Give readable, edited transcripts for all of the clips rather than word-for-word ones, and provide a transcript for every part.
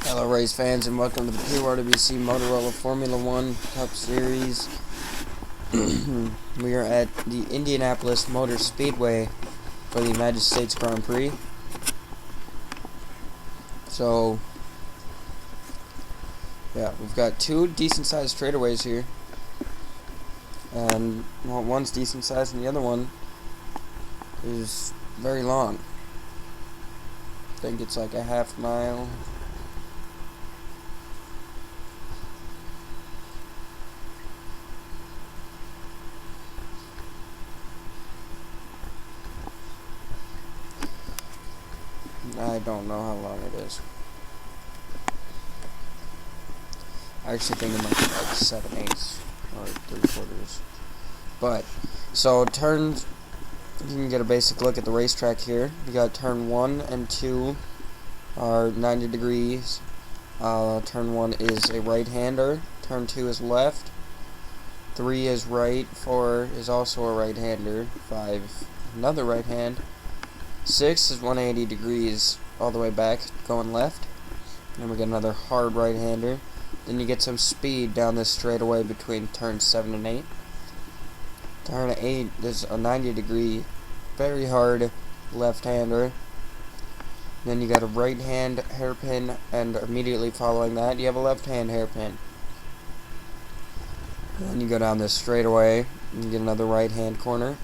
Hello race fans and welcome to the PORWC Motorola F1 Cup Series. We are at the Indianapolis Motor Speedway for the United States Grand Prix. So, yeah, we've got two decent sized straightaways here. And well, one's decent sized and the other one is very long. I think it's like a half mile. I don't know how long it is. I actually think it might be like 7/8 or 3/4. But, so turns, you can get a basic look at the racetrack here. You got turn 1 and 2 are 90 degrees. Turn 1 is a right-hander. Turn 2 is left. 3 is right. 4 is also a right-hander. 5, another right hand. 6 is 180 degrees all the way back, going left. Then we get another hard right-hander. Then you get some speed down this straightaway between turn 7 and 8. Turn 8 is a 90 degree, very hard left-hander. Then you got a right-hand hairpin, and immediately following that, you have a left-hand hairpin. And then you go down this straightaway, and you get another right-hand corner.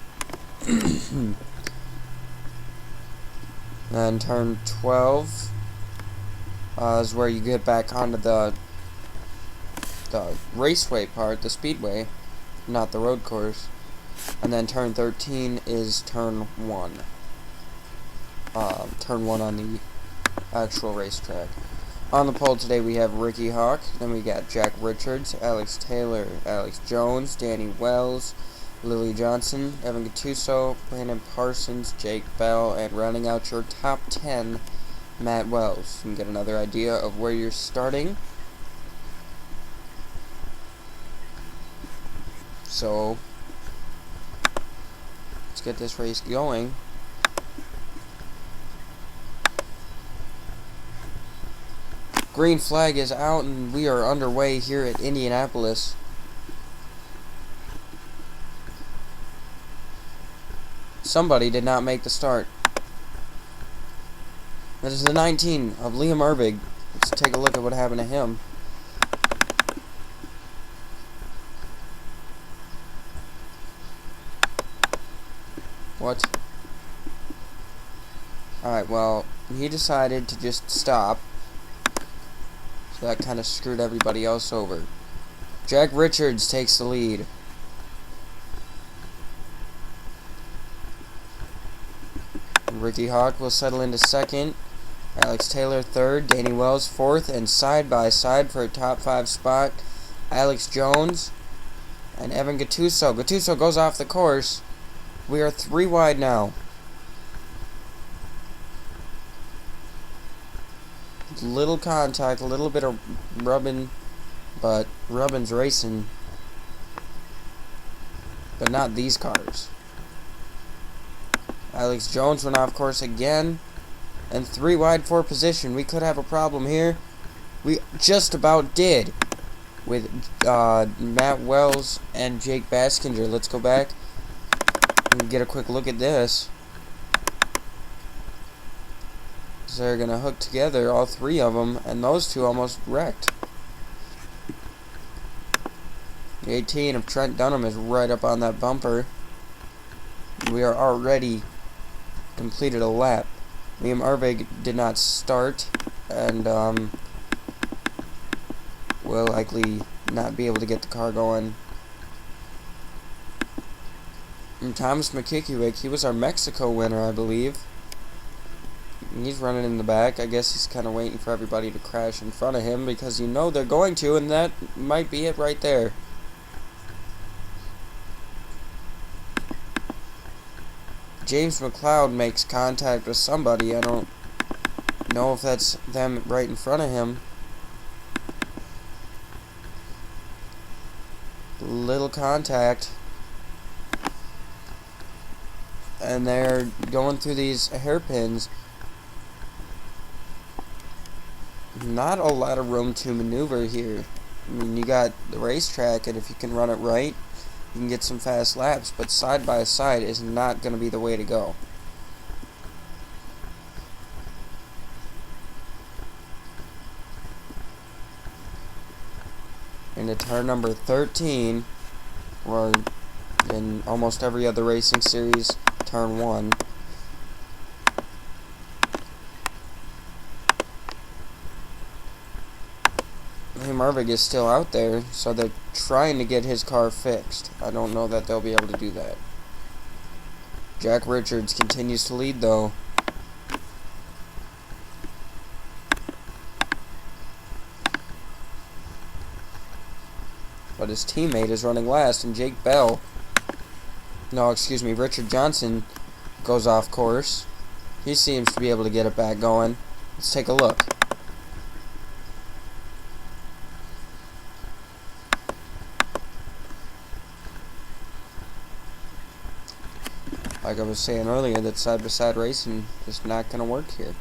Then turn 12 is where you get back onto the raceway part, the speedway, not the road course. And then turn 13 is turn 1. Turn 1 on the actual racetrack. On the pole today we have Ricky Hawk, then we got Jack Richards, Alex Taylor, Alex Jones, Danny Wells, Lily Johnson, Evan Gattuso, Brandon Parsons, Jake Bell, and rounding out your top 10, Matt Wells. You can get another idea of where you're starting. So, let's get this race going. Green flag is out and we are underway here at Indianapolis. Somebody did not make the start. That is the 19 of Liam Erbig. Let's take a look at what happened to him. What? Alright, well, he decided to just stop. So that kind of screwed everybody else over. Jack Richards takes the lead. Ricky Hawk will settle into second. Alex Taylor third. Danny Wells fourth. And side by side for a top 5 spot, Alex Jones and Evan Gattuso. Gattuso goes off the course. We are 3 wide now. Little contact, a little bit of rubbing, but rubbing's racing. But not these cars. Alex Jones went off course again. And 3 wide for position. We could have a problem here. We just about did. With Matt Wells and Jake Baskinger. Let's go back and get a quick look at this. So they're going to hook together, all 3 of them. And those 2 almost wrecked. The 18 of Trent Dunham is right up on that bumper. We are already completed a lap. Liam Erbig did not start and will likely not be able to get the car going. And Thomas McKikiewicz, he was our Mexico winner, I believe. He's running in the back. I guess he's kind of waiting for everybody to crash in front of him because you know they're going to, and that might be it right there. James McLeod makes contact with somebody. I don't know if that's them right in front of him. Little contact. And they're going through these hairpins. not a lot of room to maneuver here. I mean, you got the racetrack, and if you can run it right, you can get some fast laps, but side by side is not going to be the way to go. Into turn number 13, or in almost every other racing series, turn 1. Liam Ervig is still out there, so they're trying to get his car fixed. I don't know that they'll be able to do that. Jack Richards continues to lead, though. But his teammate is running last, and Richard Johnson goes off course. He seems to be able to get it back going. Let's take a look. Like I was saying earlier, that side-by-side racing is not going to work here.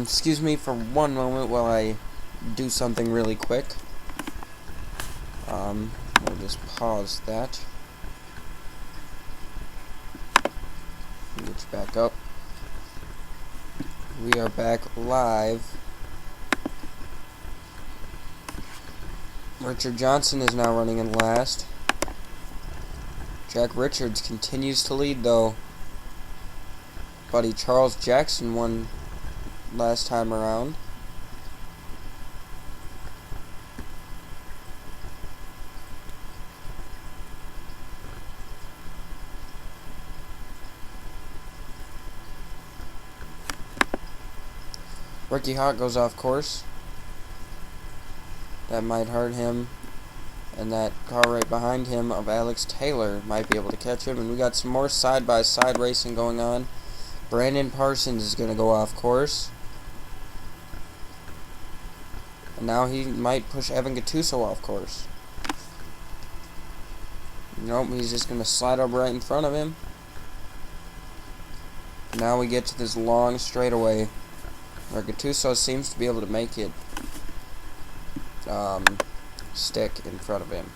Excuse me for one moment while I do something really quick. We'll just pause that. Get you back up. We are back live. Richard Johnson is now running in last. Jack Richards continues to lead, though. Buddy Charles Jackson won last time around. Ricky Hawk goes off course. That might hurt him. And that car right behind him of Alex Taylor might be able to catch him. And we got some more side-by-side racing going on. Brandon Parsons is going to go off course. And now he might push Evan Gattuso off course. Nope, he's just going to slide up right in front of him. Now we get to this long straightaway where Gattuso seems to be able to make it stick in front of him.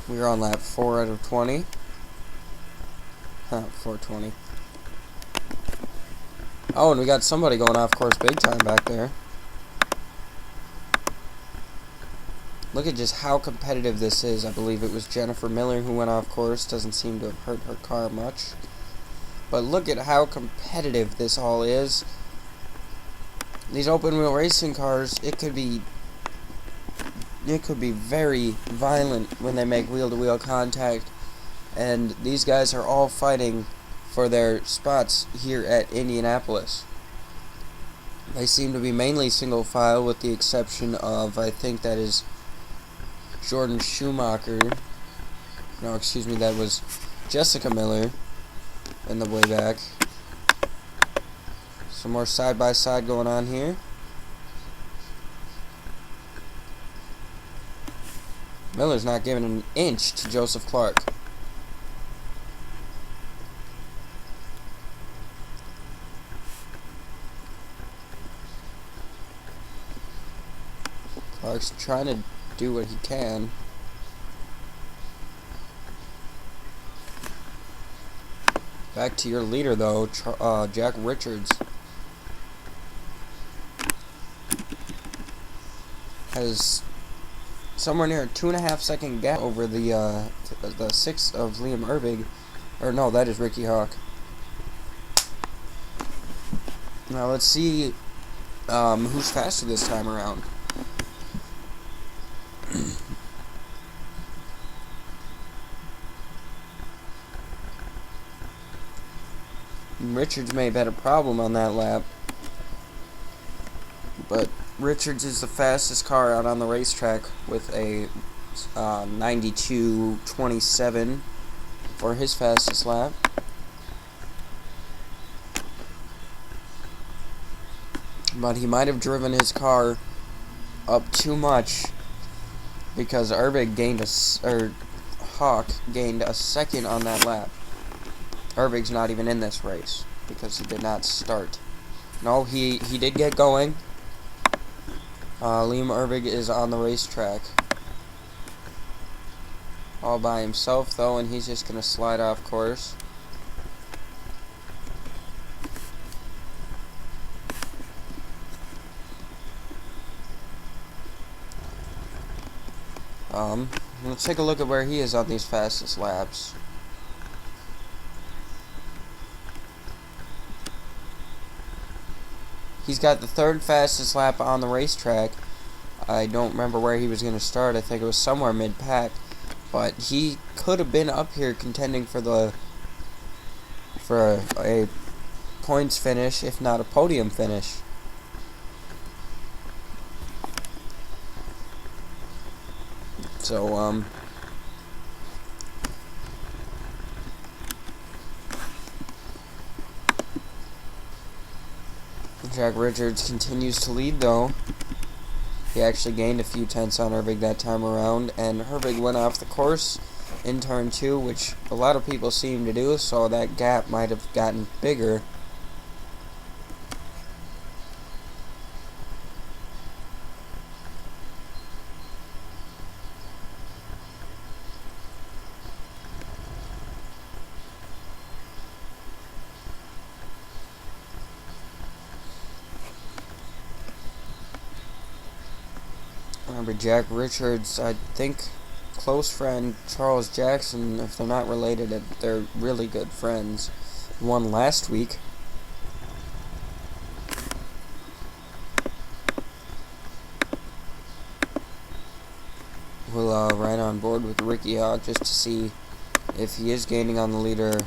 We're on lap 4 out of 20. 420. Oh, and we got somebody going off course big time back there. Look at just how competitive this is. I believe it was Jennifer Miller who went off course. Doesn't seem to have hurt her car much. But look at how competitive this all is. These open wheel racing cars, it could be very violent when they make wheel-to-wheel contact. And these guys are all fighting for their spots here at Indianapolis. They seem to be mainly single file, with the exception of, I think that is Jordan Schumacher. No, excuse me, that was Jessica Miller in the way back. Some more side-by-side going on here. Miller's not giving an inch to Joseph Clark. Clark's trying to do what he can. Back to your leader, though, Jack Richards. Has somewhere near a 2.5 second gap over the 6 of Liam Ervig. Or no, that is Ricky Hawk. Now let's see who's faster this time around. Richards may have had a problem on that lap, but Richards is the fastest car out on the racetrack with a 92.27 for his fastest lap. But he might have driven his car up too much because Urbig gained Hawk gained a second on that lap. Urbig's not even in this race because he did not start. No, he did get going. Liam Urbig is on the racetrack all by himself though, and he's just gonna slide off course. Let's take a look at where he is on these fastest laps. He's got the third fastest lap on the racetrack. I don't remember where he was going to start. I think it was somewhere mid-pack. But he could have been up here contending for a points finish, if not a podium finish. So, Jack Richards continues to lead though. He actually gained a few tenths on Urbig that time around, and Urbig went off the course in turn 2, which a lot of people seem to do, so that gap might have gotten bigger. Remember Jack Richards, I think close friend Charles Jackson, if they're not related, they're really good friends, won last week. We'll ride on board with Ricky Hawk just to see if he is gaining on the leader.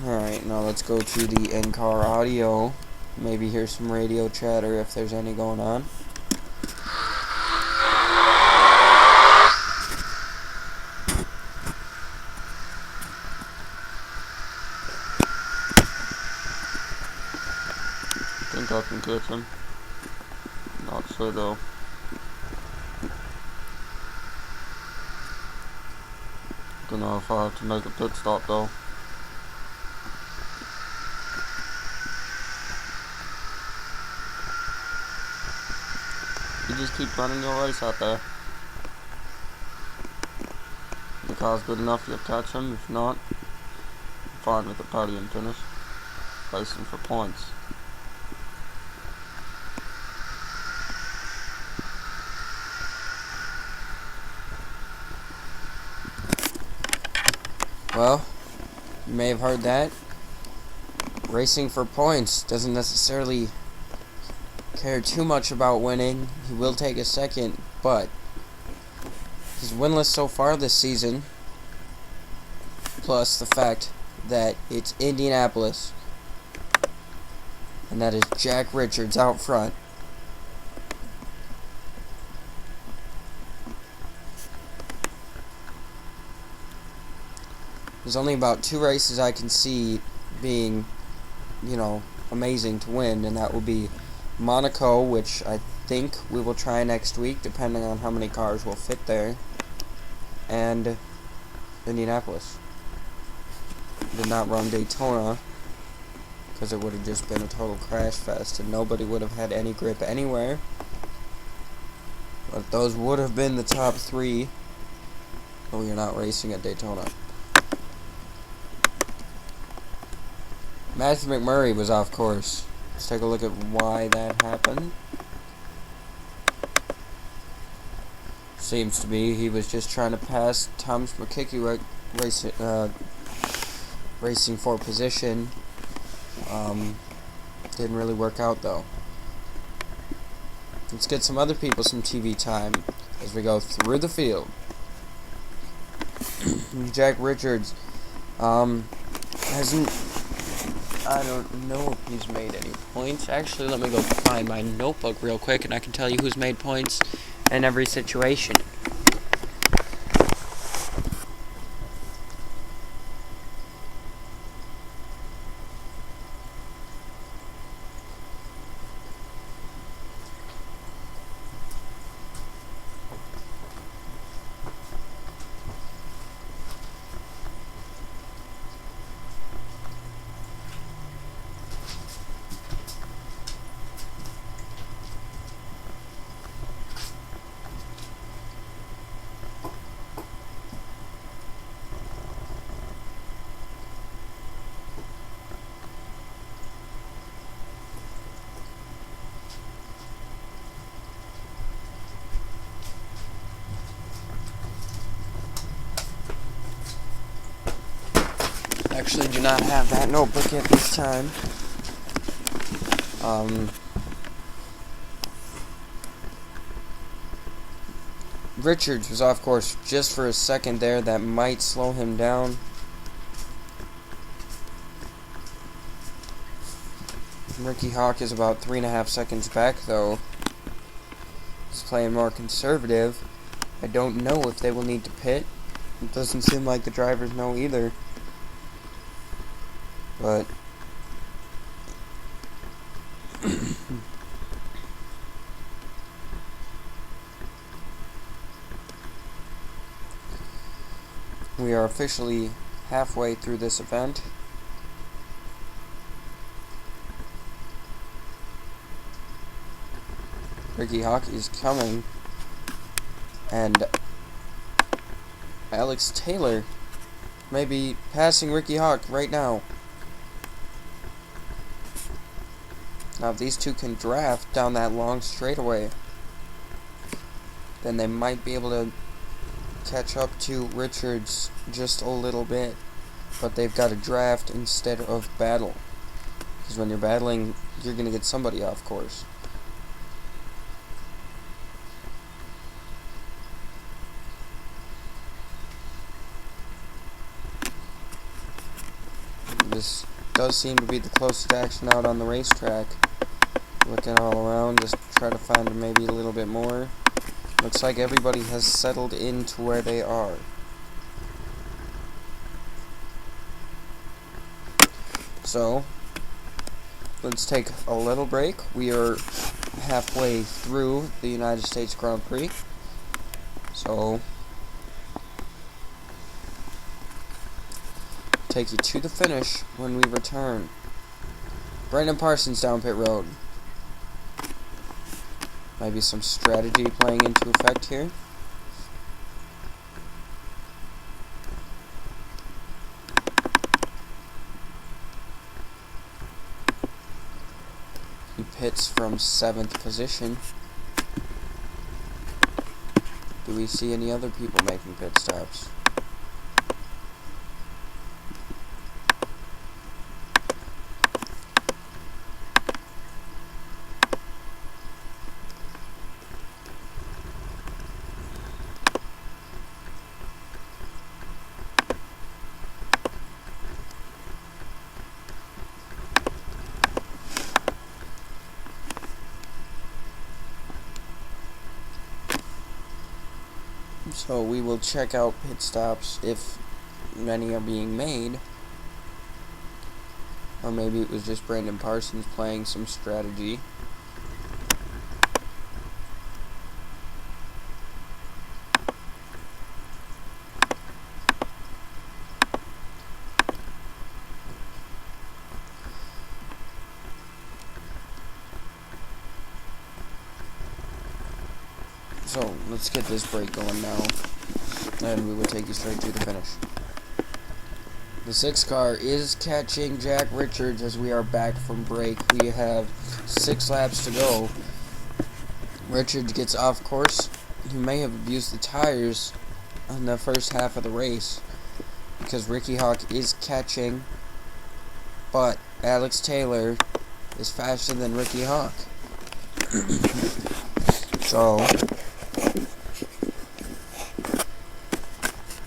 Alright, now let's go to the in-car audio. Maybe hear some radio chatter if there's any going on. I think I can catch him. Not sure though. Don't know if I have to make a pit stop though. You just keep running your race out there. If the car's good enough, you'll catch him. If not, I'm fine with the podium finish. Racing for points. Well, you may have heard that. Racing for points doesn't necessarily care too much about winning. He will take a second, but he's winless so far this season, plus the fact that it's Indianapolis and that is Jack Richards out front. There's only about 2 races I can see being, amazing to win, and that will be Monaco, which I think we will try next week, depending on how many cars will fit there, and Indianapolis. Did not run Daytona, because it would have just been a total crash fest, and nobody would have had any grip anywhere. But those would have been the top 3, but we are not racing at Daytona. Matthew McMurray was off course. Let's take a look at why that happened. Seems to be he was just trying to pass Thomas McKickey racing for position. Didn't really work out though. Let's get some other people some TV time as we go through the field. Jack Richards hasn't I don't know if he's made any points. Actually, let me go find my notebook real quick, and I can tell you who's made points in every situation. Actually do not have that notebook at this time. Richards was off course just for a second there. That might slow him down. Ricky Hawk is about 3.5 seconds back though. He's playing more conservative. I don't know if they will need to pit. It doesn't seem like the drivers know either. But we are officially halfway through this event. Ricky Hawk is coming, and Alex Taylor may be passing Ricky Hawk right now. Now, if these two can draft down that long straightaway, then they might be able to catch up to Richards just a little bit. But they've got to draft instead of battle. Because when you're battling, you're going to get somebody off course. This does seem to be the closest action out on the racetrack. Looking all around, just try to find maybe a little bit more. Looks like everybody has settled into where they are. So, let's take a little break. We are halfway through the United States Grand Prix. So, take you to the finish when we return. Brandon Parsons down pit road. Maybe some strategy playing into effect here. He pits from 7th position. Do we see any other people making pit stops? So we will check out pit stops if many are being made. Or maybe it was just Brandon Parsons playing some strategy. So, let's get this break going now, and we will take you straight to the finish. The 6th car is catching Jack Richards as we are back from break. We have 6 laps to go. Richards gets off course. He may have abused the tires on the first half of the race because Ricky Hawk is catching, but Alex Taylor is faster than Ricky Hawk. So,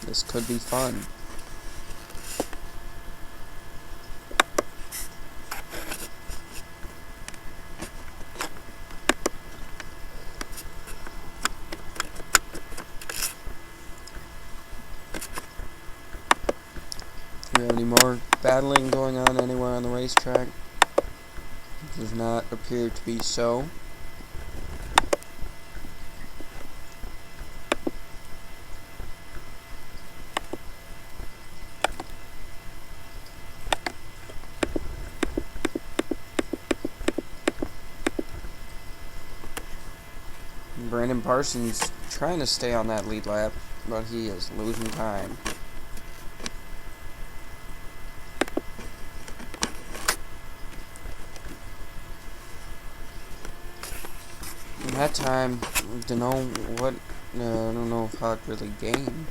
this could be fun. we have any more battling going on anywhere on the racetrack? Does not appear to be so. Brandon Parsons trying to stay on that lead lap, but he is losing time. In that time, I don't know if Hawk really gained.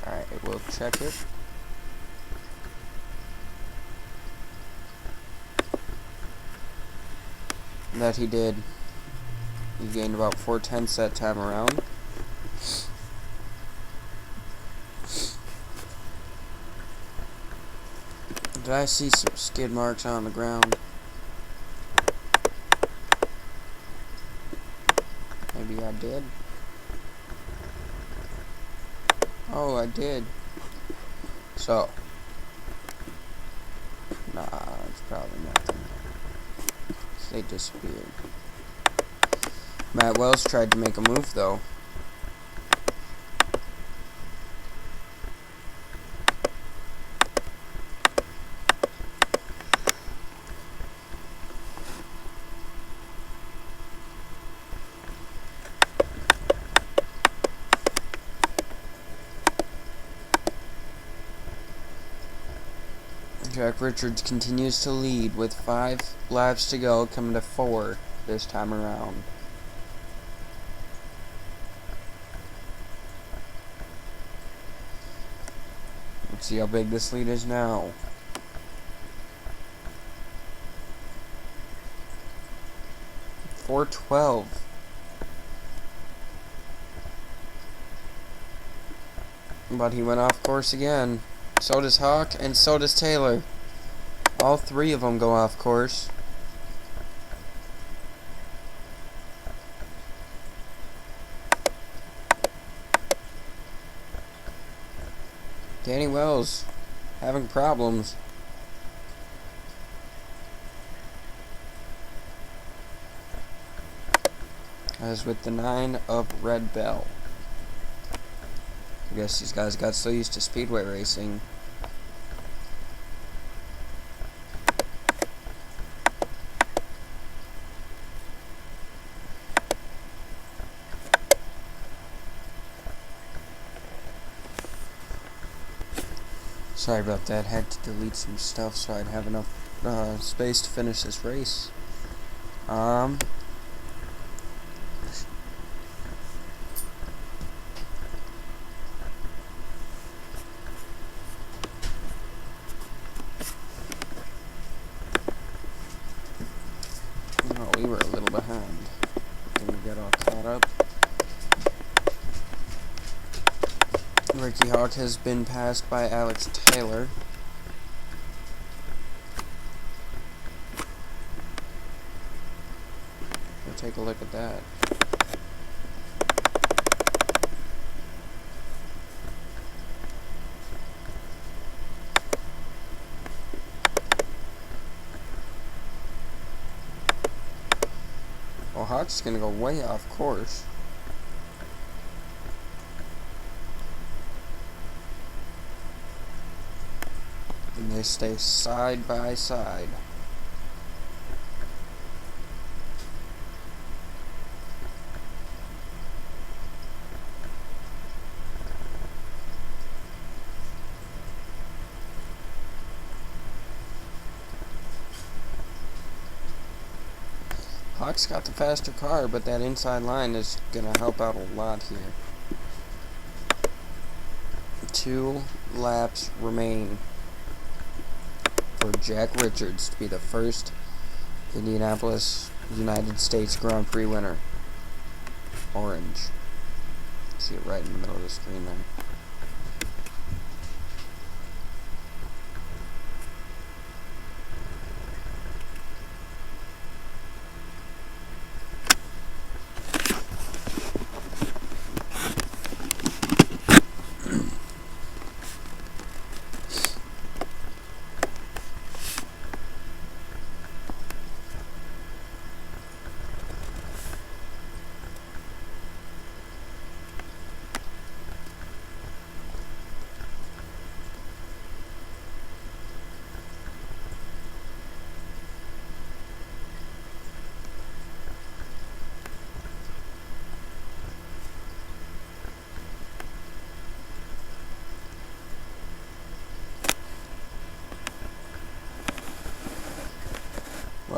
Alright, we'll check it. That he did. He gained about 4/10 that time around. Did I see some skid marks on the ground? Maybe I did. Oh, I did. So. Nah, it's probably nothing. They disappeared. Matt Wells tried to make a move, though. Jack Richards continues to lead with 5 laps to go, coming to 4 this time around. Let's see how big this lead is now. .412. But he went off course again. So does Hawk, and so does Taylor. All 3 of them go off course. Danny Wells having problems. As with the 9 of Red Bell. I guess these guys got so used to speedway racing. Sorry about that. Had to delete some stuff so I'd have enough space to finish this race. We were a little behind. Then we got all caught up. Ricky Hawk has been passed by Alex Taylor. We'll take a look at that. Well, Hawk's gonna go way off course. And they stay side by side. Hawk's got the faster car, but that inside line is gonna help out a lot here. 2 laps remain for Jack Richards to be the first Indianapolis United States Grand Prix winner. Orange. See it right in the middle of the screen there.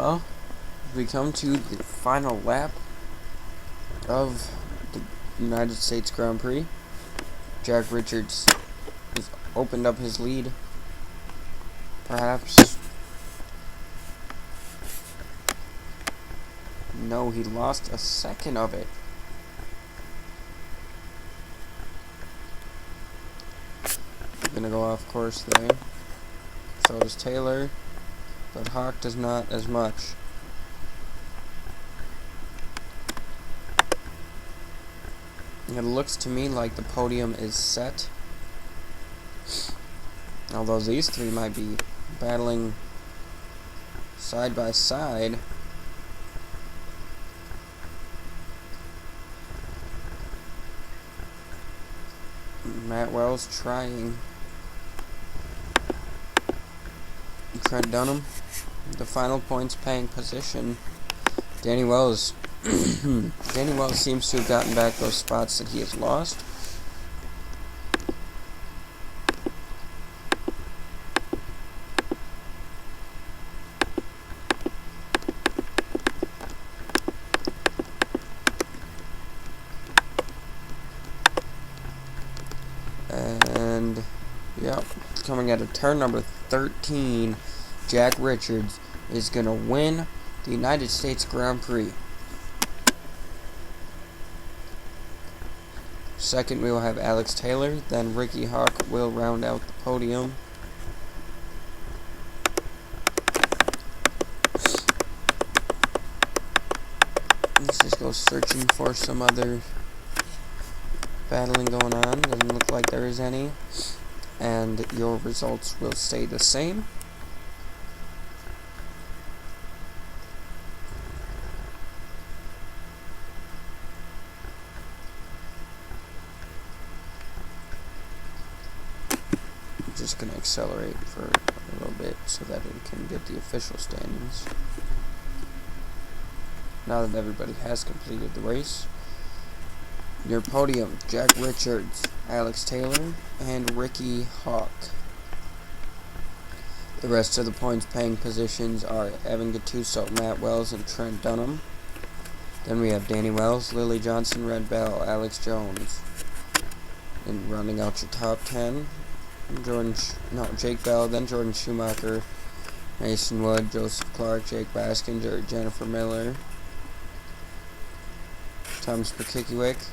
Well, we come to the final lap of the United States Grand Prix. Jack Richards has opened up his lead. Perhaps. No, he lost a second of it. Gonna go off course there. So does Taylor, but Hawk does not as much. It looks to me like the podium is set. Although these three might be battling side by side. Matt Wells trying. Trent Dunham, the final points paying position. Danny Wells. Danny Wells seems to have gotten back those spots that he has lost. And, yep, coming out of turn number 13, Jack Richards is going to win the United States Grand Prix. Second, we will have Alex Taylor. Then Ricky Hawk will round out the podium. Let's just go searching for some other battling going on. Doesn't look like there is any. And your results will stay the same. I'm just going to accelerate for a little bit so that it can get the official standings. Now that everybody has completed the race. Your podium, Jack Richards, Alex Taylor, and Ricky Hawk. The rest of the points paying positions are Evan Gattuso, Matt Wells, and Trent Dunham. Then we have Danny Wells, Lily Johnson, Red Bell, Alex Jones. And rounding out your top 10, Jake Bell, then Jordan Schumacher, Mason Wood, Joseph Clark, Jake Baskinger, Jennifer Miller, Thomas Perkikiewicz,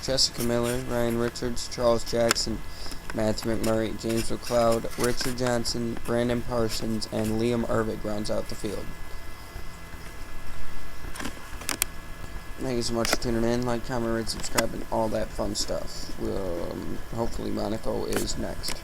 Jessica Miller, Ryan Richards, Charles Jackson, Matthew McMurray, James McLeod, Richard Johnson, Brandon Parsons, and Liam Ervig rounds out the field. Thank you so much for tuning in. Like, comment, rate, subscribe, and all that fun stuff. Hopefully Monaco is next.